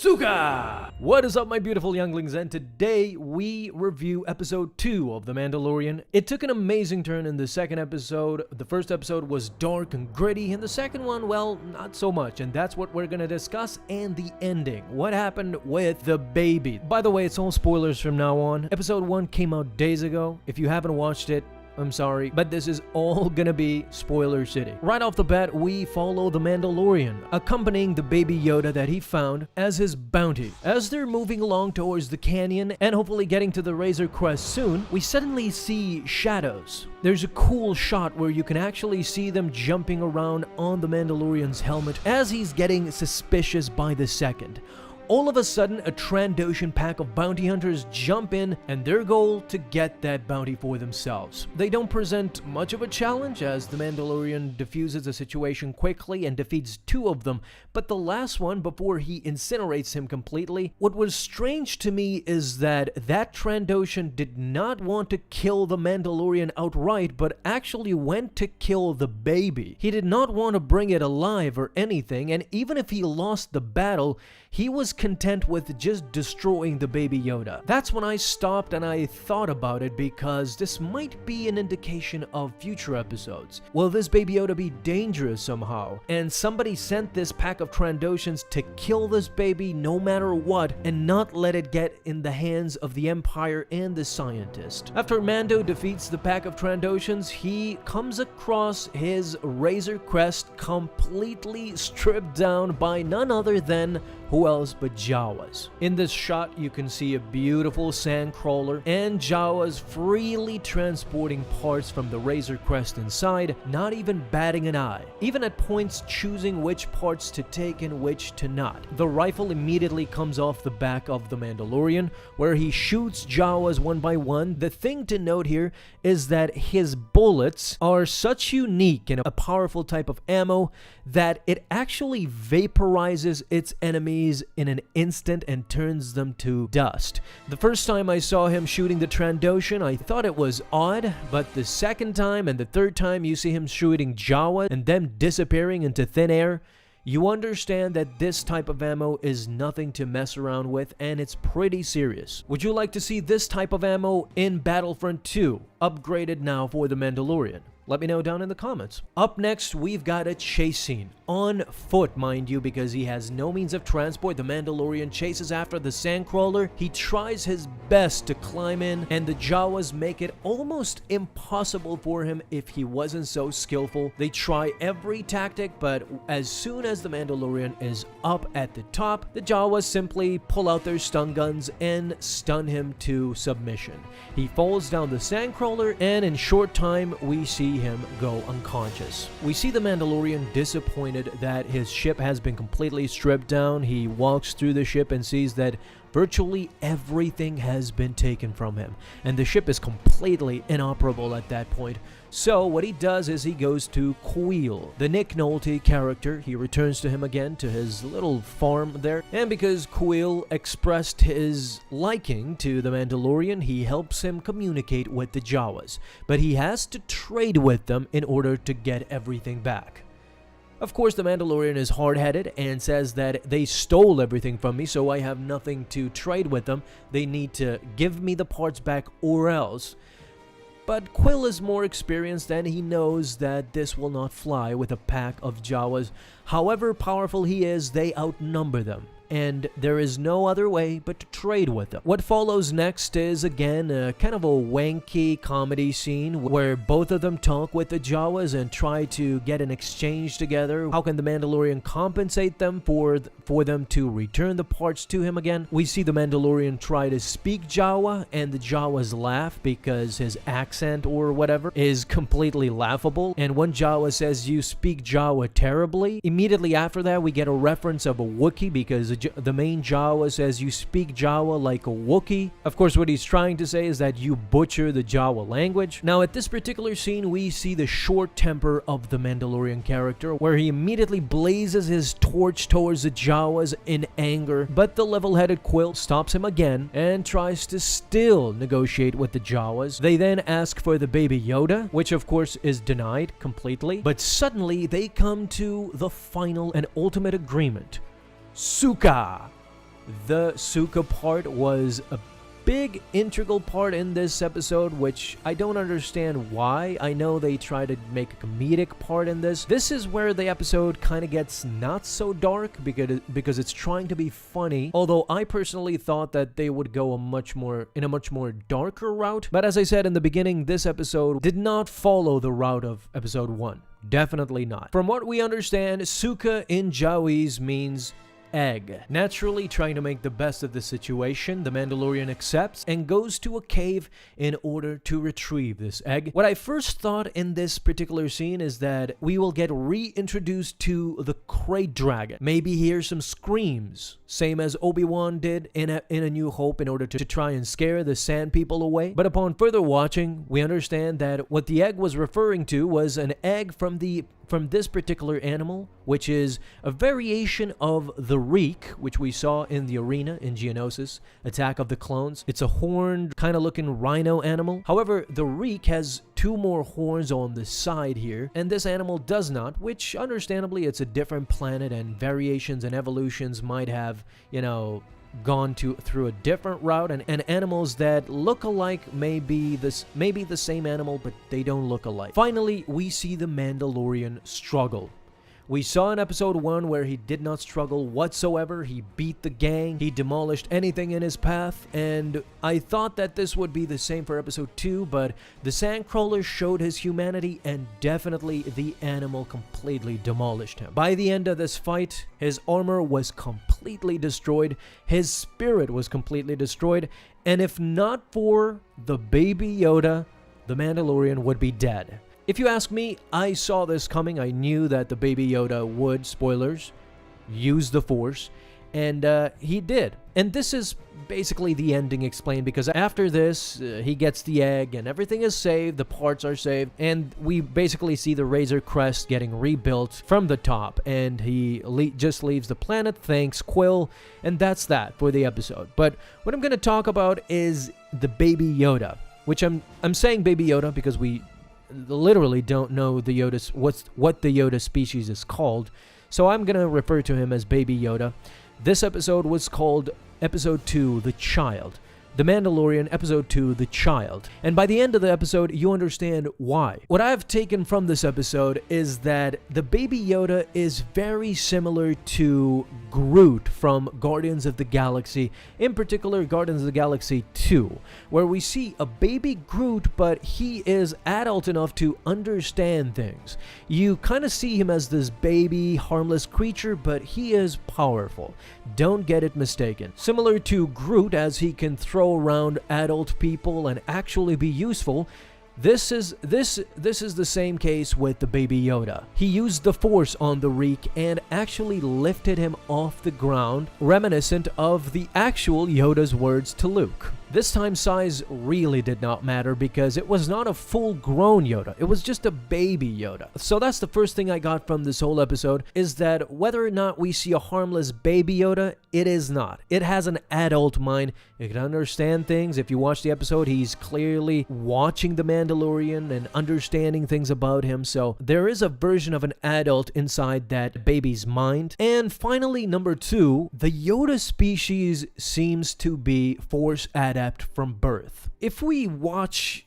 Suka! What is up, my beautiful younglings, and today we review episode 2 of The Mandalorian. It took an amazing turn in the second episode. The first episode was dark and gritty, and the second one, well, not so much, and that's what we're gonna discuss, and the ending. What happened with the baby? By the way, it's all spoilers from now on. Episode 1 came out days ago. If you haven't watched it, I'm sorry, but this is all gonna be spoiler city. Right off the bat, we follow the Mandalorian, accompanying the Baby Yoda that he found as his bounty. As they're moving along towards the canyon and hopefully getting to the Razor Crest soon, we suddenly see shadows. There's a cool shot where you can actually see them jumping around on the Mandalorian's helmet as he's getting suspicious by the second. All of a sudden, a Trandoshan pack of bounty hunters jump in, and their goal to get that bounty for themselves. They don't present much of a challenge as the Mandalorian diffuses the situation quickly and defeats 2 of them, but the last one, before he incinerates him completely, what was strange to me is that Trandoshan did not want to kill the Mandalorian outright, but actually went to kill the baby. He did not want to bring it alive or anything, and even if he lost the battle, he was content with just destroying the Baby Yoda. That's when I stopped and I thought about it, because this might be an indication of future episodes. Will this Baby Yoda be dangerous somehow? And somebody sent this pack of Trandoshans to kill this baby no matter what and not let it get in the hands of the Empire and the scientist. After Mando defeats the pack of Trandoshans, he comes across his Razor Crest completely stripped down by none other than who else but Jawas. In this shot, you can see a beautiful sand crawler and Jawas freely transporting parts from the Razor Crest inside, not even batting an eye, even at points choosing which parts to take and which to not. The rifle immediately comes off the back of the Mandalorian, where he shoots Jawas one by one. The thing to note here is that his bullets are such unique and a powerful type of ammo that it actually vaporizes its enemies in an instant and turns them to dust. The first time I saw him shooting the Trandoshan, I thought it was odd, but the second time and the third time you see him shooting Jawa and them disappearing into thin air, you understand that this type of ammo is nothing to mess around with, and it's pretty serious. Would you like to see this type of ammo in Battlefront 2, upgraded now for the Mandalorian? Let me know down in the comments. Up next, we've got a chase scene. On foot, mind you, because he has no means of transport. The Mandalorian chases after the sandcrawler. He tries his best to climb in, and the Jawas make it almost impossible for him if he wasn't so skillful. They try every tactic, but as soon as the Mandalorian is up at the top, the Jawas simply pull out their stun guns and stun him to submission. He falls down the sandcrawler, and in short time, we see him go unconscious. We see the Mandalorian disappointed that his ship has been completely stripped down. He walks through the ship and sees that virtually everything has been taken from him, and the ship is completely inoperable at that point. So what he does is he goes to Kuiil, the Nick Nolte character. He returns to him again, to his little farm there, and because Kuiil expressed his liking to the Mandalorian, he helps him communicate with the Jawas, but he has to trade with them in order to get everything back. Of course, the Mandalorian is hard-headed and says that they stole everything from me, so I have nothing to trade with them. They need to give me the parts back or else. But Quill is more experienced, and he knows that this will not fly with a pack of Jawas. However powerful he is, they outnumber them, and there is no other way but to trade with them. What follows next is again a kind of a wanky comedy scene where both of them talk with the Jawas and try to get an exchange together. How can the Mandalorian compensate them for them to return the parts to him again? We see the Mandalorian try to speak Jawa, and the Jawas laugh because his accent or whatever is completely laughable. And one Jawa says, "You speak Jawa terribly." Immediately after that, we get a reference of a Wookiee because the main Jawa says, "You speak Jawa like a Wookiee." Of course, what he's trying to say is that you butcher the Jawa language. Now, at this particular scene, we see the short temper of the Mandalorian character, where he immediately blazes his torch towards the Jawas in anger, but the level-headed Quill stops him again and tries to still negotiate with the Jawas. They then ask for the Baby Yoda, which of course is denied completely, but suddenly they come to the final and ultimate agreement. Suka! the Suka part was a big integral part in this episode, which I don't understand why. I know they try to make a comedic part in this. This is where the episode kind of gets not so dark because it's trying to be funny, although I personally thought that they would go in a much more darker route. But as I said in the beginning, this episode did not follow the route of episode 1. Definitely not. From what we understand, Suka in Jawas means egg. Naturally, trying to make the best of the situation, the Mandalorian accepts and goes to a cave in order to retrieve this egg. What I first thought in this particular scene is that we will get reintroduced to the Krayt Dragon. Maybe hear some screams, same as Obi-Wan did in A New Hope in order to try and scare the Sand People away. But upon further watching, we understand that what the egg was referring to was an egg from this particular animal, which is a variation of the Reek, which we saw in the arena in Geonosis, Attack of the Clones. It's a horned, kind of looking rhino animal. However, the Reek has 2 more horns on the side here, and this animal does not, which understandably it's a different planet and variations and evolutions might have, gone through a different route, and animals that look alike may be the same animal, but they don't look alike. Finally, we see the Mandalorian struggle. We saw in episode 1 where he did not struggle whatsoever. He beat the gang, he demolished anything in his path, and I thought that this would be the same for episode 2, but the Sandcrawler showed his humanity, and definitely the animal completely demolished him. By the end of this fight, his armor was completely destroyed, his spirit was completely destroyed, and if not for the Baby Yoda, the Mandalorian would be dead. If you ask me, I saw this coming. I knew that the Baby Yoda would, spoilers, use the Force, and he did. And this is basically the ending explained, because after this, he gets the egg and everything is saved, the parts are saved, and we basically see the Razor Crest getting rebuilt from the top, and he just leaves the planet, thanks Quill, and that's that for the episode. But what I'm going to talk about is the Baby Yoda, which I'm saying Baby Yoda because we literally don't know what the Yoda species is called, so I'm gonna refer to him as Baby Yoda. This episode was called Episode 2, The Child. The Mandalorian, Episode 2, The Child. And by the end of the episode, you understand why. What I've taken from this episode is that the Baby Yoda is very similar to Groot from Guardians of the Galaxy, in particular Guardians of the Galaxy 2, where we see a baby Groot, but he is adult enough to understand things. You kind of see him as this baby, harmless creature, but he is powerful. Don't get it mistaken. Similar to Groot, as he can throw around adult people and actually be useful, this is the same case with the Baby Yoda. He used the Force on the Reek and actually lifted him off the ground, reminiscent of the actual Yoda's words to Luke. This time size really did not matter because it was not a full-grown Yoda. It was just a baby Yoda. So that's the first thing I got from this whole episode, is that whether or not we see a harmless baby Yoda, it is not. It has an adult mind. It can understand things. If you watch the episode, he's clearly watching the Mandalorian and understanding things about him. So there is a version of an adult inside that baby's mind. And finally, number 2, the Yoda species seems to be Force adept from birth. If we watch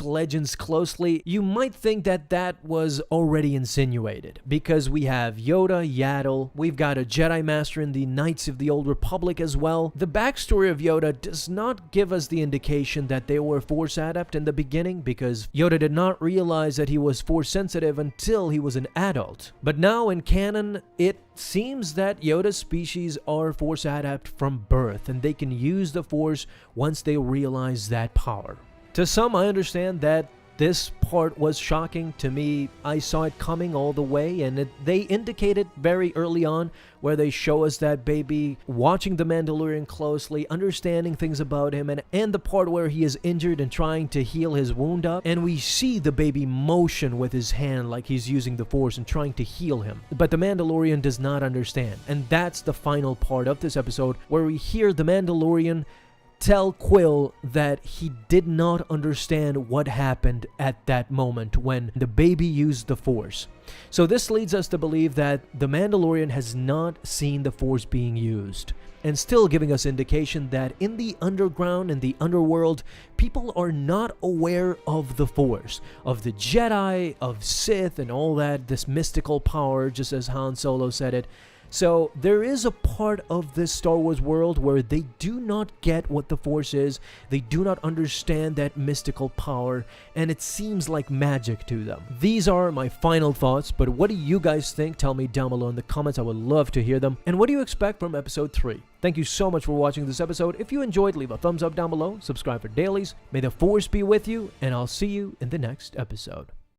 Legends closely, you might think that was already insinuated, because we have Yoda, Yaddle, we've got a Jedi Master in the Knights of the Old Republic as well. The backstory of Yoda does not give us the indication that they were Force adept in the beginning, because Yoda did not realize that he was Force sensitive until he was an adult. But now in canon, it seems that Yoda's species are Force adept from birth, and they can use the Force once they realize that power. To some, I understand that this part was shocking. To me, I saw it coming all the way, and they indicated very early on, where they show us that baby watching the Mandalorian closely, understanding things about him, and the part where he is injured and trying to heal his wound up, and we see the baby motion with his hand like he's using the Force and trying to heal him. But the Mandalorian does not understand, and that's the final part of this episode, where we hear the Mandalorian tell Quill that he did not understand what happened at that moment when the baby used the Force. So this leads us to believe that the Mandalorian has not seen the Force being used. and still giving us indication that in the underground, in the underworld, people are not aware of the Force, of the Jedi, of Sith, and all that, this mystical power, just as Han Solo said it. So there is a part of this Star Wars world where they do not get what the Force is, they do not understand that mystical power, and it seems like magic to them. These are my final thoughts, but what do you guys think? Tell me down below in the comments, I would love to hear them. And what do you expect from episode 3? Thank you so much for watching this episode. If you enjoyed, leave a thumbs up down below, subscribe for dailies. May the Force be with you, and I'll see you in the next episode.